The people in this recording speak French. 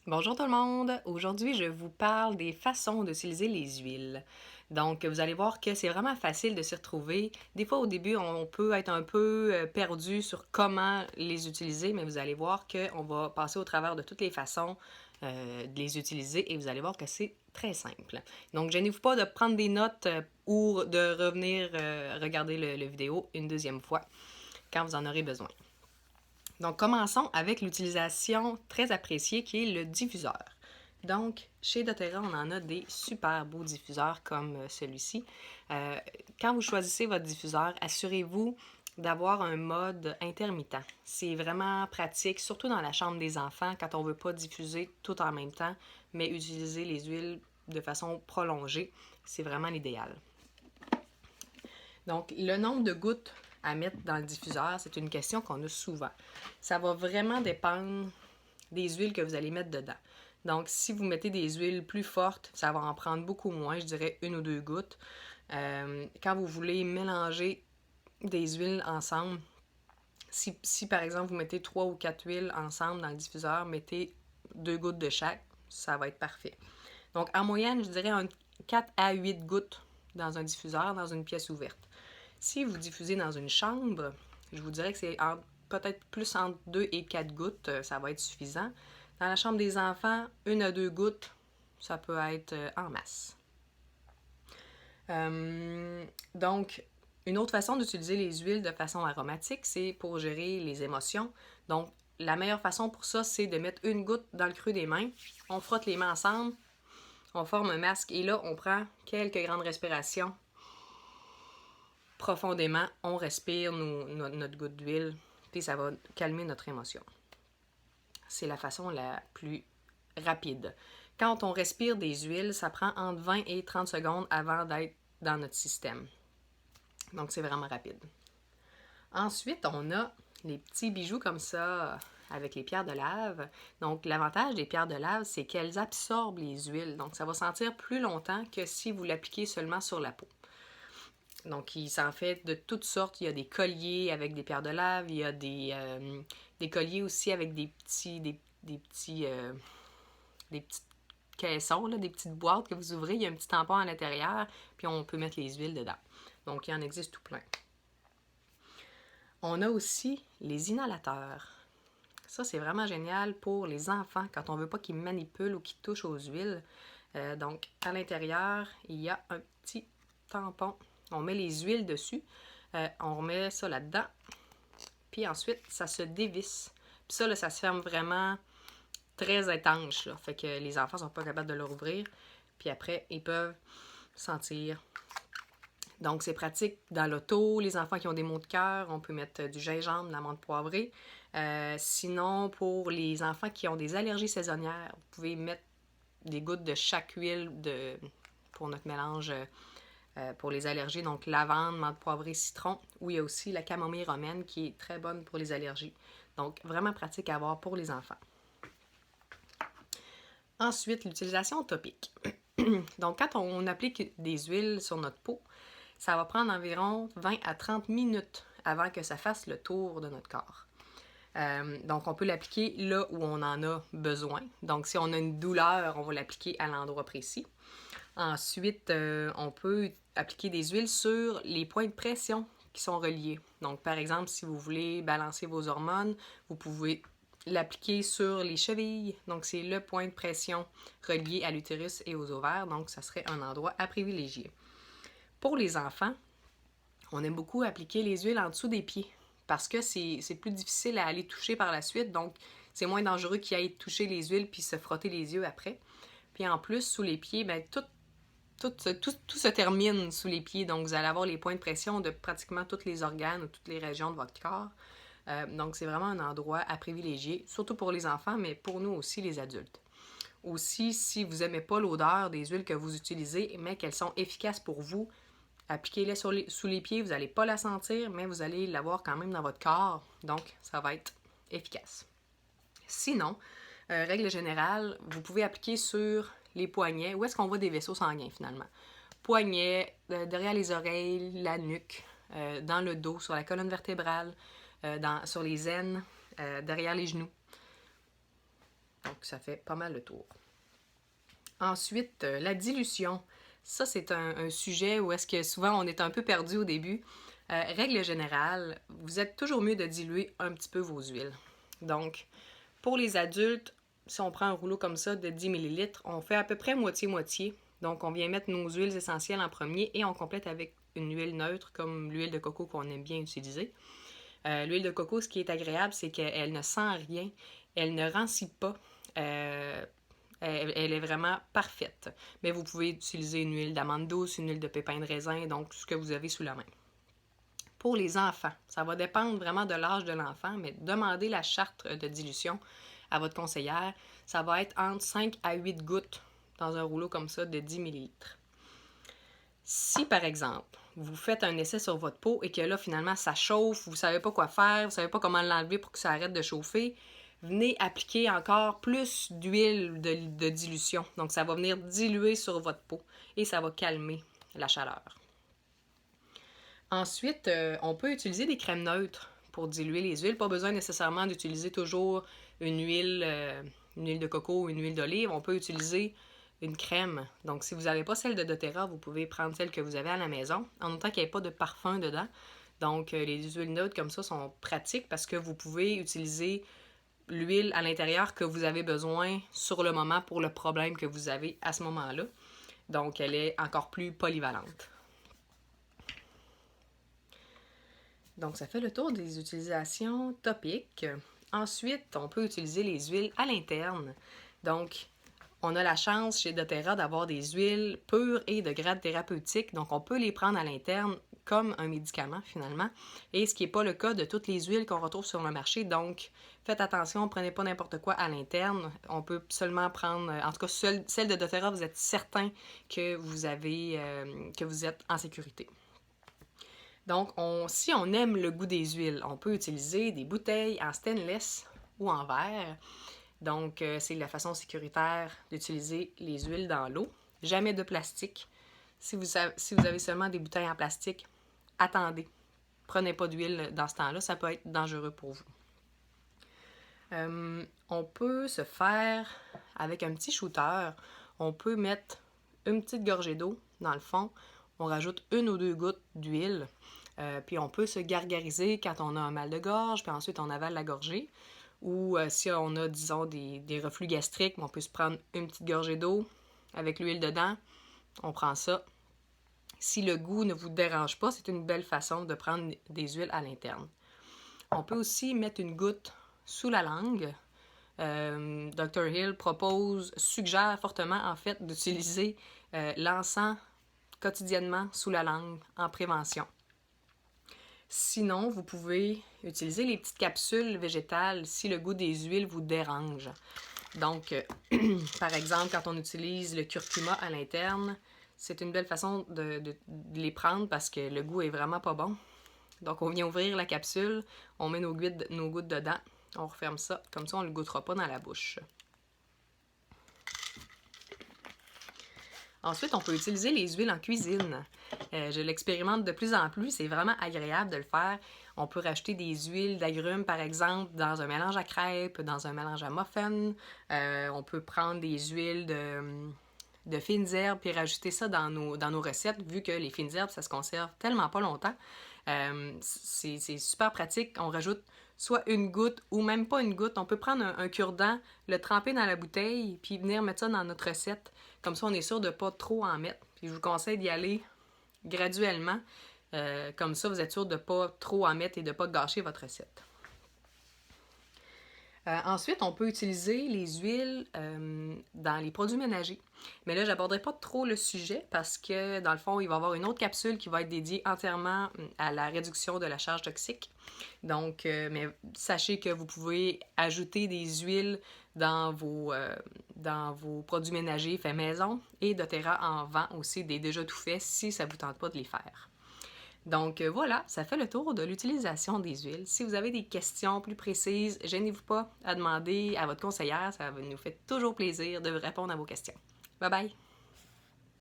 Bonjour tout le monde! Aujourd'hui, je vous parle des façons d'utiliser les huiles. Donc, vous allez voir que c'est vraiment facile de s'y retrouver. Des fois, au début, on peut être un peu perdu sur comment les utiliser, mais vous allez voir qu'on va passer au travers de toutes les façons de les utiliser et vous allez voir que c'est très simple. Donc, gênez-vous pas de prendre des notes ou de revenir regarder le vidéo une deuxième fois quand vous en aurez besoin. Donc, commençons avec l'utilisation très appréciée qui est le diffuseur. Donc, chez doTERRA, on en a des super beaux diffuseurs comme celui-ci. Quand vous choisissez votre diffuseur, assurez-vous d'avoir un mode intermittent. C'est vraiment pratique, surtout dans la chambre des enfants, quand on ne veut pas diffuser tout en même temps, mais utiliser les huiles de façon prolongée. C'est vraiment l'idéal. Donc, le nombre de gouttes à mettre dans le diffuseur, c'est une question qu'on a souvent. Ça va vraiment dépendre des huiles que vous allez mettre dedans. Donc, si vous mettez des huiles plus fortes, ça va en prendre beaucoup moins, je dirais 1 ou 2 gouttes. Quand vous voulez mélanger des huiles ensemble, si par exemple vous mettez 3 ou 4 huiles ensemble dans le diffuseur, mettez 2 gouttes de chaque, ça va être parfait. Donc, en moyenne, je dirais 4 à 8 gouttes dans un diffuseur, dans une pièce ouverte. Si vous diffusez dans une chambre, je vous dirais que c'est peut-être plus entre 2 et 4 gouttes, ça va être suffisant. Dans la chambre des enfants, 1 à 2 gouttes, ça peut être en masse. Donc, une autre façon d'utiliser les huiles de façon aromatique, c'est pour gérer les émotions. Donc, la meilleure façon pour ça, c'est de mettre 1 goutte dans le creux des mains. On frotte les mains ensemble, on forme un masque et là, on prend quelques grandes respirations. Profondément, on respire notre goutte d'huile, puis ça va calmer notre émotion. C'est la façon la plus rapide. Quand on respire des huiles, ça prend entre 20 et 30 secondes avant d'être dans notre système. Donc, c'est vraiment rapide. Ensuite, on a les petits bijoux comme ça avec les pierres de lave. Donc, l'avantage des pierres de lave, c'est qu'elles absorbent les huiles. Donc, ça va sentir plus longtemps que si vous l'appliquez seulement sur la peau. Donc, il s'en fait de toutes sortes. Il y a des colliers avec des pierres de lave. Il y a des colliers aussi avec des petites caissons, là, des petites boîtes que vous ouvrez. Il y a un petit tampon à l'intérieur, puis on peut mettre les huiles dedans. Donc, il en existe tout plein. On a aussi les inhalateurs. Ça, c'est vraiment génial pour les enfants quand on ne veut pas qu'ils manipulent ou qu'ils touchent aux huiles. Donc, à l'intérieur, il y a un petit tampon. On met les huiles dessus. On remet ça là-dedans. Puis ensuite, ça se dévisse. Puis ça, là, ça se ferme vraiment très étanche. Là. Fait que les enfants ne sont pas capables de le rouvrir. Puis après, ils peuvent sentir. Donc, c'est pratique dans l'auto. Les enfants qui ont des maux de cœur, on peut mettre du gingembre, de la menthe poivrée. Sinon, pour les enfants qui ont des allergies saisonnières, vous pouvez mettre des gouttes de chaque huile pour notre mélange pour les allergies. Donc, lavande, menthe poivrée, citron. Ou il y a aussi la camomille romaine qui est très bonne pour les allergies. Donc, vraiment pratique à avoir pour les enfants. Ensuite, l'utilisation topique. Donc, quand on applique des huiles sur notre peau, ça va prendre environ 20 à 30 minutes avant que ça fasse le tour de notre corps. Donc, on peut l'appliquer là où on en a besoin. Donc, si on a une douleur, on va l'appliquer à l'endroit précis. Ensuite, on peut appliquer des huiles sur les points de pression qui sont reliés. Donc, par exemple, si vous voulez balancer vos hormones, vous pouvez l'appliquer sur les chevilles. Donc, c'est le point de pression relié à l'utérus et aux ovaires. Donc, ça serait un endroit à privilégier. Pour les enfants, on aime beaucoup appliquer les huiles en dessous des pieds parce que c'est plus difficile à aller toucher par la suite. Donc, c'est moins dangereux qu'ils aillent toucher les huiles puis se frotter les yeux après. Puis en plus, sous les pieds, ben, tout se termine sous les pieds. Donc, vous allez avoir les points de pression de pratiquement tous les organes ou toutes les régions de votre corps. Donc, c'est vraiment un endroit à privilégier, surtout pour les enfants, mais pour nous aussi, les adultes. Aussi, si vous n'aimez pas l'odeur des huiles que vous utilisez, mais qu'elles sont efficaces pour vous, appliquez-les sous les pieds, vous n'allez pas la sentir, mais vous allez l'avoir quand même dans votre corps. Donc, ça va être efficace. Sinon, règle générale, vous pouvez appliquer sur les poignets. Où est-ce qu'on voit des vaisseaux sanguins finalement? Poignets, derrière les oreilles, la nuque, dans le dos, sur la colonne vertébrale, sur les aines, derrière les genoux. Donc, ça fait pas mal le tour. Ensuite, la dilution. Ça, c'est un sujet où est-ce que souvent on est un peu perdu au début. Règle générale, vous êtes toujours mieux de diluer un petit peu vos huiles. Donc, pour les adultes, si on prend un rouleau comme ça de 10 ml, on fait à peu près moitié-moitié. Donc, on vient mettre nos huiles essentielles en premier et on complète avec une huile neutre comme l'huile de coco qu'on aime bien utiliser. L'huile de coco, ce qui est agréable, c'est qu'elle ne sent rien, elle ne rancit pas. Elle est vraiment parfaite. Mais vous pouvez utiliser une huile d'amande douce, une huile de pépins de raisin, donc ce que vous avez sous la main. Pour les enfants, ça va dépendre vraiment de l'âge de l'enfant, mais demandez la charte de dilution à votre conseillère. Ça va être entre 5 à 8 gouttes dans un rouleau comme ça de 10 ml. Si, par exemple, vous faites un essai sur votre peau et que là, finalement, ça chauffe, vous ne savez pas quoi faire, vous ne savez pas comment l'enlever pour que ça arrête de chauffer, venez appliquer encore plus d'huile de dilution. Donc, ça va venir diluer sur votre peau et ça va calmer la chaleur. Ensuite, on peut utiliser des crèmes neutres pour diluer les huiles. Pas besoin nécessairement d'utiliser toujours une huile de coco ou une huile d'olive. On peut utiliser une crème. Donc, si vous n'avez pas celle de doTERRA, vous pouvez prendre celle que vous avez à la maison, en autant qu'il n'y ait pas de parfum dedans. Donc, les huiles neutres comme ça sont pratiques parce que vous pouvez utiliser l'huile à l'intérieur que vous avez besoin sur le moment pour le problème que vous avez à ce moment-là. Donc, elle est encore plus polyvalente. Donc, ça fait le tour des utilisations topiques. Ensuite, on peut utiliser les huiles à l'interne. Donc, on a la chance chez doTERRA d'avoir des huiles pures et de grade thérapeutique. Donc, on peut les prendre à l'interne comme un médicament, finalement. Et ce qui n'est pas le cas de toutes les huiles qu'on retrouve sur le marché. Donc, faites attention, prenez pas n'importe quoi à l'interne. On peut seulement prendre, en tout cas, celle de doTERRA, vous êtes certain que vous êtes en sécurité. Donc, si on aime le goût des huiles, on peut utiliser des bouteilles en stainless ou en verre. Donc, c'est la façon sécuritaire d'utiliser les huiles dans l'eau. Jamais de plastique. Si vous avez seulement des bouteilles en plastique, attendez. Prenez pas d'huile dans ce temps-là, ça peut être dangereux pour vous. On peut se faire avec un petit shooter. On peut mettre une petite gorgée d'eau dans le fond. On rajoute 1 ou 2 gouttes d'huile. Puis on peut se gargariser quand on a un mal de gorge, puis ensuite on avale la gorgée. Ou si on a, disons, des reflux gastriques, on peut se prendre une petite gorgée d'eau avec l'huile dedans. On prend ça. Si le goût ne vous dérange pas, c'est une belle façon de prendre des huiles à l'interne. On peut aussi mettre une goutte sous la langue. Dr. Hill suggère fortement en fait d'utiliser l'encens quotidiennement sous la langue en prévention. Sinon, vous pouvez utiliser les petites capsules végétales si le goût des huiles vous dérange. Donc, par exemple, quand on utilise le curcuma à l'interne, c'est une belle façon de les prendre parce que le goût est vraiment pas bon. Donc, on vient ouvrir la capsule, on met nos gouttes dedans, on referme ça, comme ça on ne le goûtera pas dans la bouche. Ensuite, on peut utiliser les huiles en cuisine. Je l'expérimente de plus en plus, c'est vraiment agréable de le faire. On peut rajouter des huiles d'agrumes, par exemple, dans un mélange à crêpes, dans un mélange à muffins. On peut prendre des huiles de fines herbes puis rajouter ça dans nos recettes, vu que les fines herbes, ça se conserve tellement pas longtemps. C'est super pratique. On rajoute soit une goutte ou même pas une goutte. On peut prendre un cure-dent, le tremper dans la bouteille, puis venir mettre ça dans notre recette. Comme ça, on est sûr de ne pas trop en mettre. Puis je vous conseille d'y aller graduellement. Comme ça, vous êtes sûr de ne pas trop en mettre et de ne pas gâcher votre recette. Ensuite, on peut utiliser les huiles dans les produits ménagers. Mais là, je n'aborderai pas trop le sujet parce que, dans le fond, il va y avoir une autre capsule qui va être dédiée entièrement à la réduction de la charge toxique. Donc, mais sachez que vous pouvez ajouter des huiles dans vos produits ménagers faits maison et doTERRA en vend aussi des déjà tout faits si ça ne vous tente pas de les faire. Donc voilà, ça fait le tour de l'utilisation des huiles. Si vous avez des questions plus précises, gênez-vous pas à demander à votre conseillère. Ça nous fait toujours plaisir de répondre à vos questions. Bye bye!